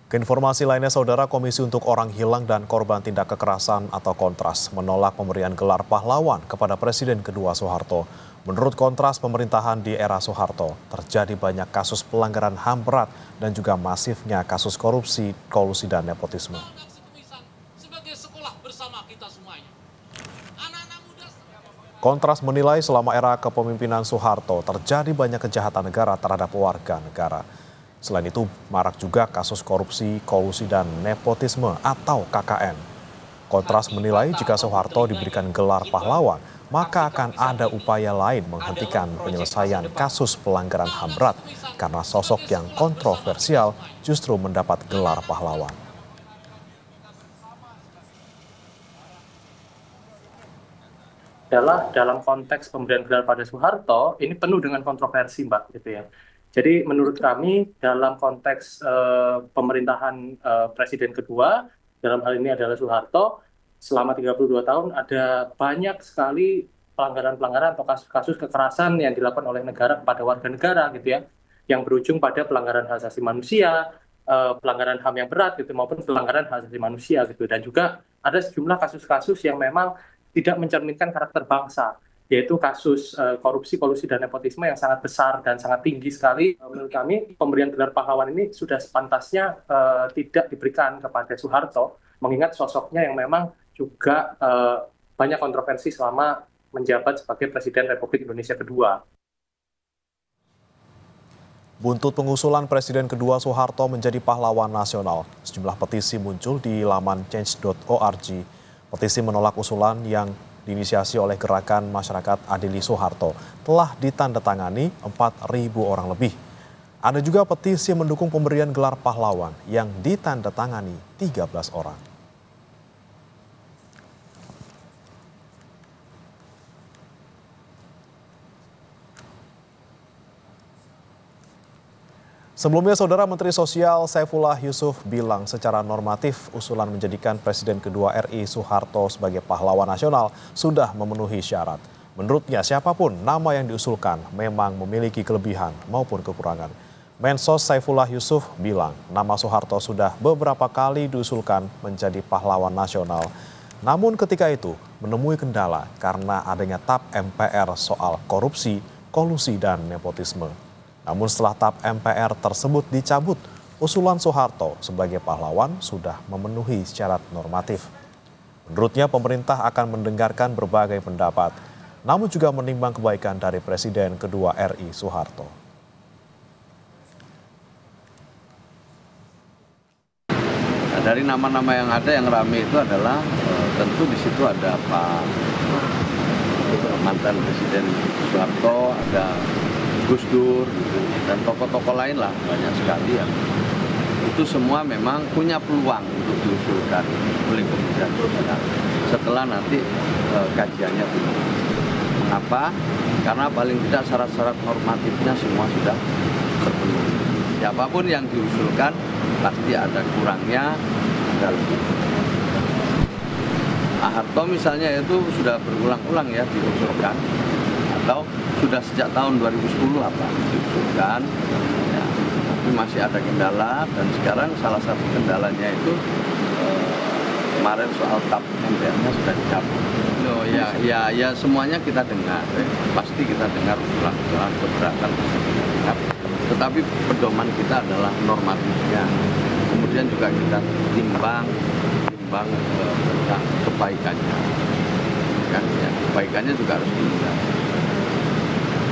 Keinformasi lainnya, Saudara, Komisi untuk Orang Hilang dan Korban Tindak Kekerasan atau Kontras menolak pemberian gelar pahlawan kepada Presiden kedua Soeharto. Menurut Kontras, pemerintahan di era Soeharto terjadi banyak kasus pelanggaran HAM berat dan juga masifnya kasus korupsi, kolusi, dan nepotisme. Kontras menilai selama era kepemimpinan Soeharto terjadi banyak kejahatan negara terhadap warga negara. Selain itu, marak juga kasus korupsi, kolusi, dan nepotisme atau KKN. Kontras menilai jika Soeharto diberikan gelar pahlawan, maka akan ada upaya lain menghentikan penyelesaian kasus pelanggaran HAM berat karena sosok yang kontroversial justru mendapat gelar pahlawan. Dalam konteks pemberian gelar pada Soeharto, ini penuh dengan kontroversi, Mbak, gitu ya. Jadi menurut kami dalam konteks pemerintahan Presiden kedua, dalam hal ini adalah Soeharto, selama 32 tahun ada banyak sekali pelanggaran-pelanggaran atau kasus-kasus kekerasan yang dilakukan oleh negara kepada warga negara gitu ya, yang berujung pada pelanggaran hak asasi manusia, pelanggaran HAM yang berat gitu maupun pelanggaran hak asasi manusia gitu, dan juga ada sejumlah kasus-kasus yang memang tidak mencerminkan karakter bangsa, yaitu kasus korupsi, kolusi, dan nepotisme yang sangat besar dan sangat tinggi sekali. Menurut kami, pemberian gelar pahlawan ini sudah sepantasnya tidak diberikan kepada Soeharto, mengingat sosoknya yang memang juga banyak kontroversi selama menjabat sebagai Presiden Republik Indonesia kedua. Buntut pengusulan Presiden kedua Soeharto menjadi pahlawan nasional, sejumlah petisi muncul di laman change.org. Petisi menolak usulan yang diinisiasi oleh Gerakan Masyarakat Adili Soeharto telah ditandatangani 4.000 orang lebih. Ada juga petisi mendukung pemberian gelar pahlawan yang ditandatangani 13 orang. Sebelumnya, Saudara, Menteri Sosial Saifullah Yusuf bilang secara normatif usulan menjadikan Presiden kedua RI Soeharto sebagai pahlawan nasional sudah memenuhi syarat. Menurutnya, siapapun nama yang diusulkan memang memiliki kelebihan maupun kekurangan. Mensos Saifullah Yusuf bilang nama Soeharto sudah beberapa kali diusulkan menjadi pahlawan nasional. Namun ketika itu menemui kendala karena adanya TAP MPR soal korupsi, kolusi, dan nepotisme. Namun setelah TAP MPR tersebut dicabut, usulan Soeharto sebagai pahlawan sudah memenuhi syarat normatif. Menurutnya, pemerintah akan mendengarkan berbagai pendapat, namun juga menimbang kebaikan dari Presiden kedua RI Soeharto. Nah, dari nama-nama yang ada yang ramai itu adalah tentu di situ ada Pak mantan Presiden Soeharto, ada Gus Dur, gitu, dan tokoh-tokoh lain lah, banyak sekali ya. Itu semua memang punya peluang untuk diusulkan oleh Kementerian Sosial setelah nanti kajiannya benar. Mengapa? Karena paling tidak syarat-syarat normatifnya semua sudah terpenuhi. Siapapun yang diusulkan pasti ada kurangnya, ada lebih. Pak Harto misalnya itu sudah berulang-ulang ya diusulkan, atau sudah sejak tahun 2010 diusulkan, ya, tapi masih ada kendala, dan sekarang salah satu kendalanya itu kemarin soal TAP MPR-nya sudah dicabut. Oh ya semuanya kita dengar, pasti kita dengar usulan-usulan keberatan, tetapi pedoman kita adalah normatifnya. Kemudian juga kita timbang tentang kebaikannya, kan? Ya, kebaikannya juga harus dilihat.